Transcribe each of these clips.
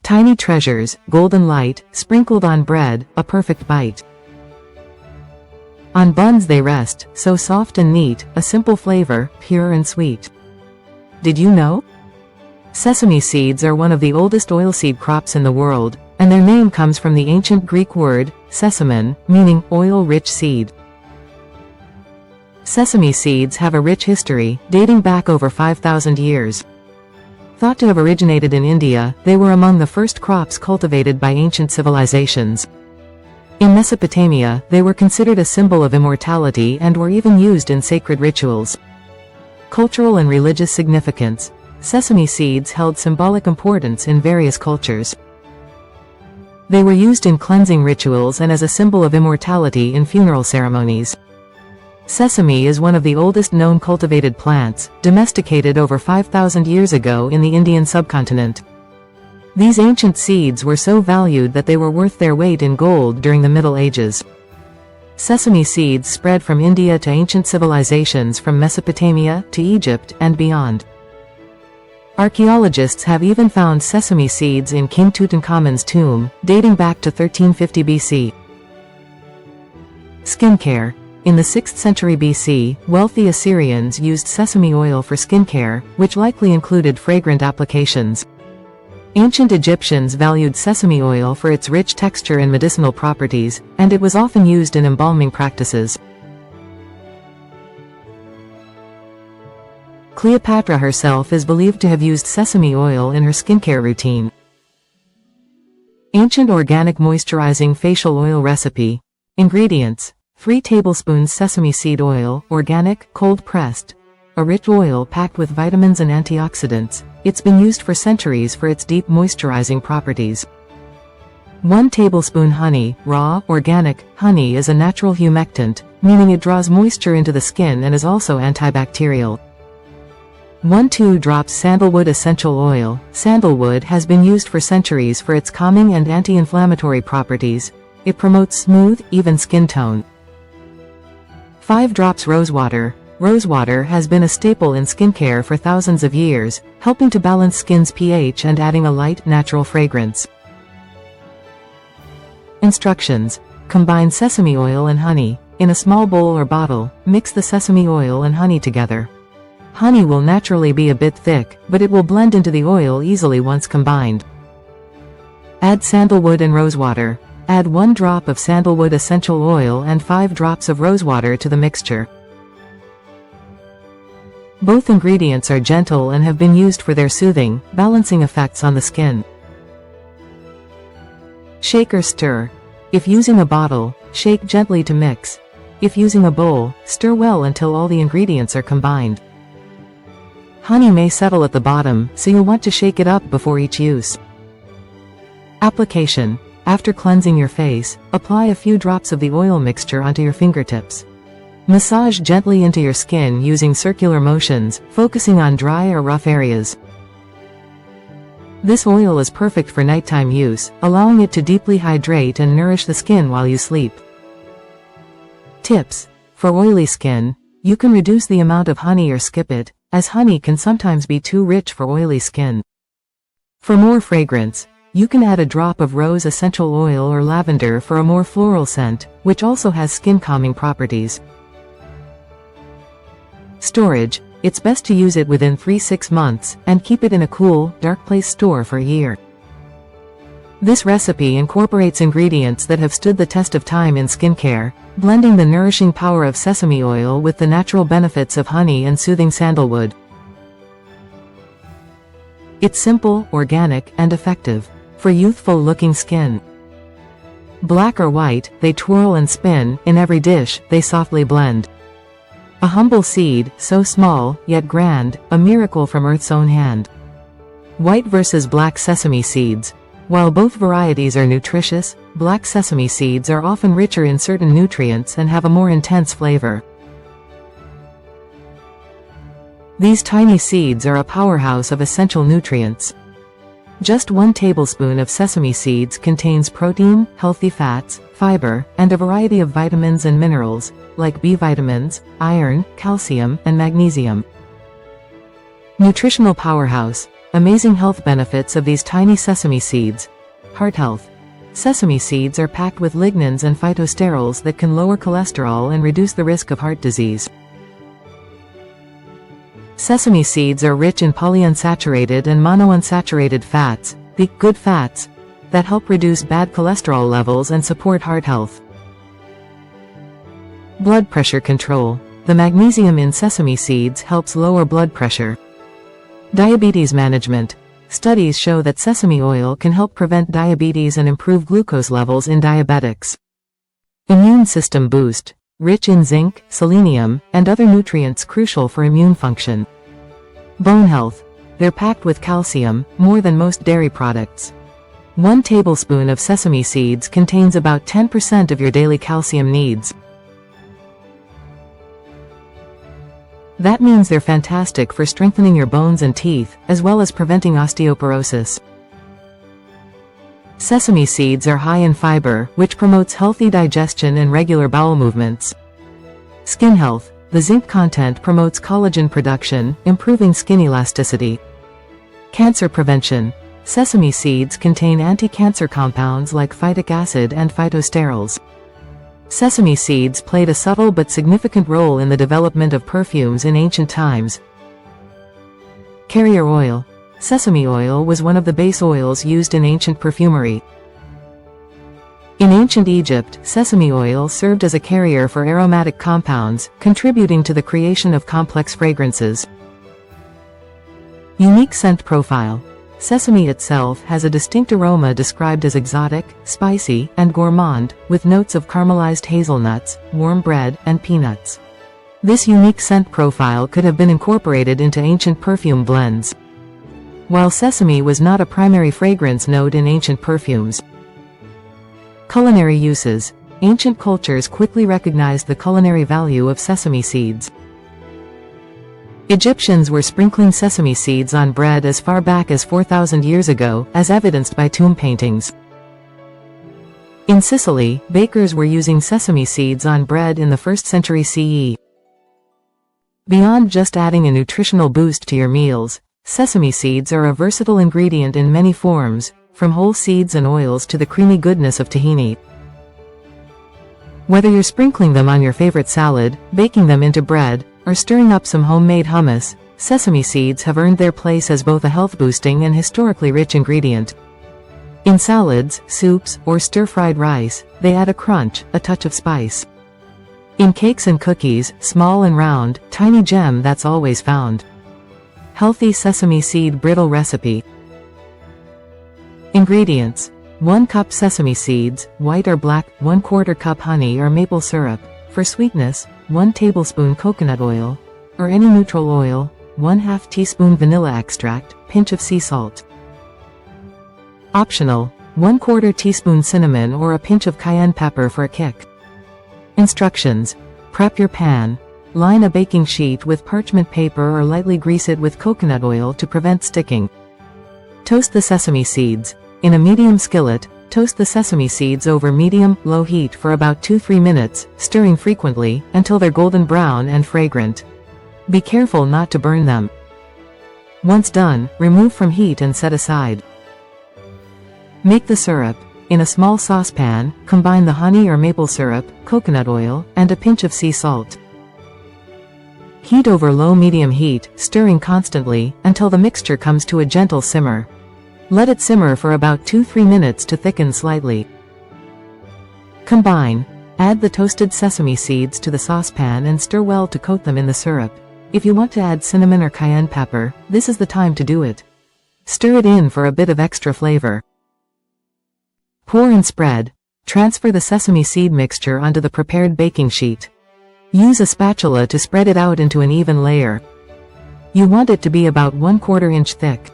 Tiny treasures, golden light, sprinkled on bread, a perfect bite. On buns they rest, so soft and neat, a simple flavor, pure and sweet. Did you know? Sesame seeds are one of the oldest oilseed crops in the world, and their name comes from the ancient Greek word, sesamon, meaning oil-rich seed. Sesame seeds have a rich history, dating back over 5,000 years. Thought to have originated in India, they were among the first crops cultivated by ancient civilizations. In Mesopotamia, they were considered a symbol of immortality and were even used in sacred rituals. Cultural and religious significance. Sesame seeds held symbolic importance in various cultures. They were used in cleansing rituals and as a symbol of immortality in funeral ceremonies. Sesame is one of the oldest known cultivated plants, domesticated over 5,000 years ago in the Indian subcontinent. These ancient seeds were so valued that they were worth their weight in gold during the Middle Ages. Sesame seeds spread from India to ancient civilizations from Mesopotamia to Egypt and beyond. Archaeologists have even found sesame seeds in King Tutankhamun's tomb, dating back to 1350 BC. Skincare. In the 6th century BC, wealthy Assyrians used sesame oil for skincare, which likely included fragrant applications. Ancient Egyptians valued sesame oil for its rich texture and medicinal properties, and it was often used in embalming practices. Cleopatra herself is believed to have used sesame oil in her skincare routine. Ancient organic moisturizing facial oil recipe. Ingredients: 3 tablespoons sesame seed oil, organic, cold-pressed. A rich oil packed with vitamins and antioxidants. It's been used for centuries for its deep moisturizing properties. 1 tablespoon honey, raw, organic. Honey is a natural humectant, meaning it draws moisture into the skin and is also antibacterial. 1-2 drops sandalwood essential oil. Sandalwood has been used for centuries for its calming and anti-inflammatory properties. It promotes smooth, even skin tone. 5 drops rosewater. Rosewater has been a staple in skincare for thousands of years, helping to balance skin's pH and adding a light, natural fragrance. Instructions. Combine sesame oil and honey. In a small bowl or bottle, mix the sesame oil and honey together. Honey will naturally be a bit thick, but it will blend into the oil easily once combined. Add sandalwood and rosewater. Add 1 drop of sandalwood essential oil and 5 drops of rosewater to the mixture. Both ingredients are gentle and have been used for their soothing, balancing effects on the skin. Shake or stir. If using a bottle, shake gently to mix. If using a bowl, stir well until all the ingredients are combined. Honey may settle at the bottom, so you'll want to shake it up before each use. Application. After cleansing your face, apply a few drops of the oil mixture onto your fingertips. Massage gently into your skin using circular motions, focusing on dry or rough areas. This oil is perfect for nighttime use, allowing it to deeply hydrate and nourish the skin while you sleep. Tips. For oily skin, you can reduce the amount of honey or skip it, as honey can sometimes be too rich for oily skin. For more fragrance, you can add a drop of rose essential oil or lavender for a more floral scent, which also has skin calming properties. Storage. It's best to use it within 3-6 months, and keep it in a cool, dark place store for a year. This recipe incorporates ingredients that have stood the test of time in skincare, blending the nourishing power of sesame oil with the natural benefits of honey and soothing sandalwood. It's simple, organic, and effective. For youthful-looking skin. Black or white, they twirl and spin, in every dish, they softly blend. A humble seed, so small, yet grand, a miracle from Earth's own hand. White versus black sesame seeds. While both varieties are nutritious, black sesame seeds are often richer in certain nutrients and have a more intense flavor. These tiny seeds are a powerhouse of essential nutrients. Just 1 tablespoon of sesame seeds contains protein, healthy fats, fiber, and a variety of vitamins and minerals, like B vitamins, iron, calcium, and magnesium. Nutritional powerhouse. Amazing health benefits of these tiny sesame seeds. Heart health. Sesame seeds are packed with lignans and phytosterols that can lower cholesterol and reduce the risk of heart disease. Sesame seeds are rich in polyunsaturated and monounsaturated fats, the good fats, that help reduce bad cholesterol levels and support heart health. Blood pressure control. The magnesium in sesame seeds helps lower blood pressure. Diabetes management. Studies show that sesame oil can help prevent diabetes and improve glucose levels in diabetics. Immune system boost. Rich in zinc, selenium, and other nutrients crucial for immune function. Bone health. They're packed with calcium, more than most dairy products. 1 tablespoon of sesame seeds contains about 10% of your daily calcium needs. That means they're fantastic for strengthening your bones and teeth, as well as preventing osteoporosis. Sesame seeds are high in fiber, which promotes healthy digestion and regular bowel movements. Skin health. The zinc content promotes collagen production, improving skin elasticity. Cancer prevention. Sesame seeds contain anti-cancer compounds like phytic acid and phytosterols. Sesame seeds played a subtle but significant role in the development of perfumes in ancient times. Carrier oil. Sesame oil was one of the base oils used in ancient perfumery. In ancient Egypt, sesame oil served as a carrier for aromatic compounds, contributing to the creation of complex fragrances. Unique scent profile. Sesame itself has a distinct aroma described as exotic, spicy, and gourmand, with notes of caramelized hazelnuts, warm bread, and peanuts. This unique scent profile could have been incorporated into ancient perfume blends. While sesame was not a primary fragrance note in ancient perfumes. Culinary uses. Ancient cultures quickly recognized the culinary value of sesame seeds. Egyptians were sprinkling sesame seeds on bread as far back as 4,000 years ago, as evidenced by tomb paintings. In Sicily, bakers were using sesame seeds on bread in the 1st century CE. Beyond just adding a nutritional boost to your meals, sesame seeds are a versatile ingredient in many forms, from whole seeds and oils to the creamy goodness of tahini. Whether you're sprinkling them on your favorite salad, baking them into bread, or stirring up some homemade hummus, sesame seeds have earned their place as both a health-boosting and historically rich ingredient. In salads, soups, or stir-fried rice, they add a crunch, a touch of spice. In cakes and cookies, small and round, tiny gem that's always found. Healthy sesame seed brittle recipe. Ingredients. 1 cup sesame seeds, white or black, 1/4 cup honey or maple syrup. For sweetness, 1 tablespoon coconut oil, or any neutral oil, 1/2 teaspoon vanilla extract, pinch of sea salt. Optional, 1/4 teaspoon cinnamon or a pinch of cayenne pepper for a kick. Instructions. Prep your pan. Line a baking sheet with parchment paper or lightly grease it with coconut oil to prevent sticking. Toast the sesame seeds. In a medium skillet, toast the sesame seeds over medium-low heat for about 2-3 minutes, stirring frequently, until they're golden brown and fragrant. Be careful not to burn them. Once done, remove from heat and set aside. Make the syrup. In a small saucepan, combine the honey or maple syrup, coconut oil, and a pinch of sea salt. Heat over low-medium heat, stirring constantly, until the mixture comes to a gentle simmer. Let it simmer for about 2-3 minutes to thicken slightly. Combine. Add the toasted sesame seeds to the saucepan and stir well to coat them in the syrup. If you want to add cinnamon or cayenne pepper, this is the time to do it. Stir it in for a bit of extra flavor. Pour and spread. Transfer the sesame seed mixture onto the prepared baking sheet. Use a spatula to spread it out into an even layer. You want it to be about 1/4 inch thick.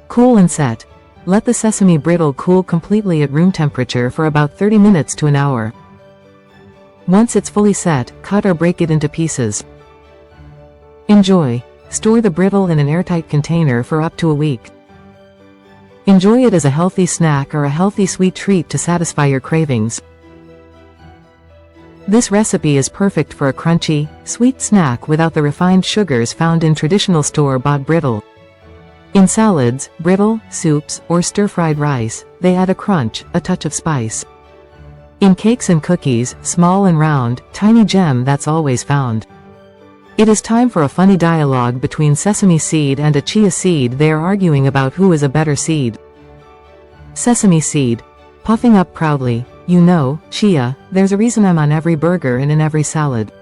Cool and set. Let the sesame brittle cool completely at room temperature for about 30 minutes to an hour. Once it's fully set, cut or break it into pieces. Enjoy. Store the brittle in an airtight container for up to a week. Enjoy it as a healthy snack or a healthy sweet treat to satisfy your cravings. This recipe is perfect for a crunchy, sweet snack without the refined sugars found in traditional store-bought brittle. In salads, brittle, soups, or stir-fried rice, they add a crunch, a touch of spice. In cakes and cookies, small and round, tiny gem that's always found. It is time for a funny dialogue between sesame seed and a chia seed. They are arguing about who is a better seed. Sesame seed, puffing up proudly, you know, chia, there's a reason I'm on every burger and in every salad.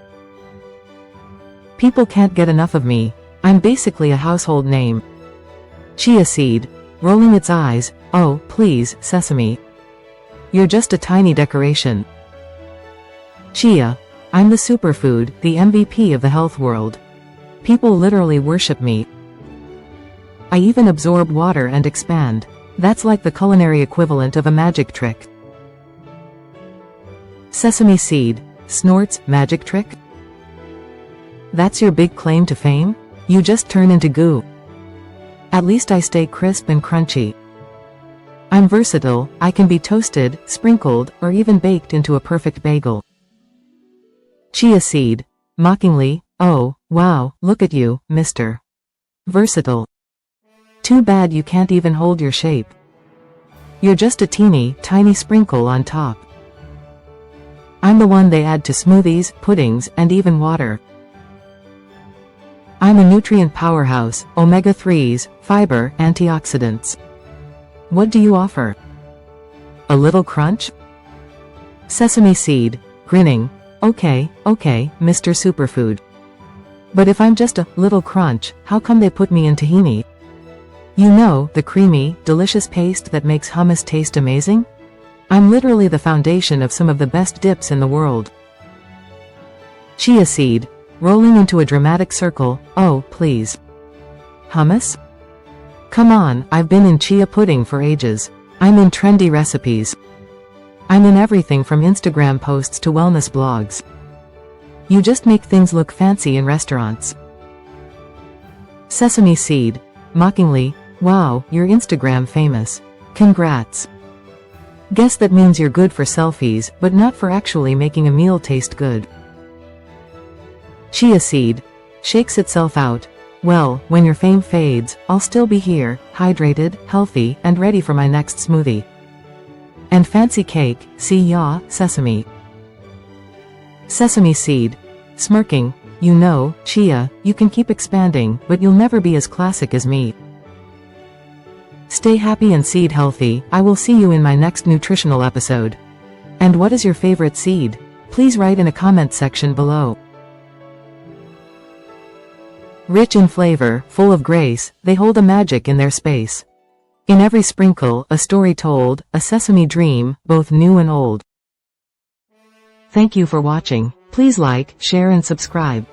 People can't get enough of me. I'm basically a household name. Chia seed, rolling its eyes, oh, please, sesame. You're just a tiny decoration. Chia, I'm the superfood, the MVP of the health world. People literally worship me. I even absorb water and expand. That's like the culinary equivalent of a magic trick. Sesame seed, snorts, magic trick? That's your big claim to fame? You just turn into goo. At least I stay crisp and crunchy. I'm versatile, I can be toasted, sprinkled, or even baked into a perfect bagel. Chia seed, mockingly, oh, wow, look at you, Mr. Versatile. Too bad you can't even hold your shape. You're just a teeny, tiny sprinkle on top. I'm the one they add to smoothies, puddings, and even water. I'm a nutrient powerhouse, omega-3s, fiber, antioxidants. What do you offer? A little crunch? Sesame seed, grinning, okay, Mr. Superfood. But if I'm just a little crunch, how come they put me in tahini? You know, the creamy, delicious paste that makes hummus taste amazing? I'm literally the foundation of some of the best dips in the world. Chia seed, rolling into a dramatic circle, oh, please. Hummus? Come on, I've been in chia pudding for ages. I'm in trendy recipes. I'm in everything from Instagram posts to wellness blogs. You just make things look fancy in restaurants. Sesame seed, mockingly, wow, you're Instagram famous. Congrats. Guess that means you're good for selfies, but not for actually making a meal taste good. Chia seed, shakes itself out, well, when your fame fades, I'll still be here, hydrated, healthy, and ready for my next smoothie. And fancy cake, see ya, sesame. Sesame seed, smirking, you know, chia, you can keep expanding, but you'll never be as classic as me. Stay happy and seed healthy. I will see you in my next nutritional episode. And what is your favorite seed? Please write in a comment section below. Rich in flavor, full of grace, they hold a magic in their space. In every sprinkle, a story told, a sesame dream, both new and old. Thank you for watching. Please like, share and subscribe.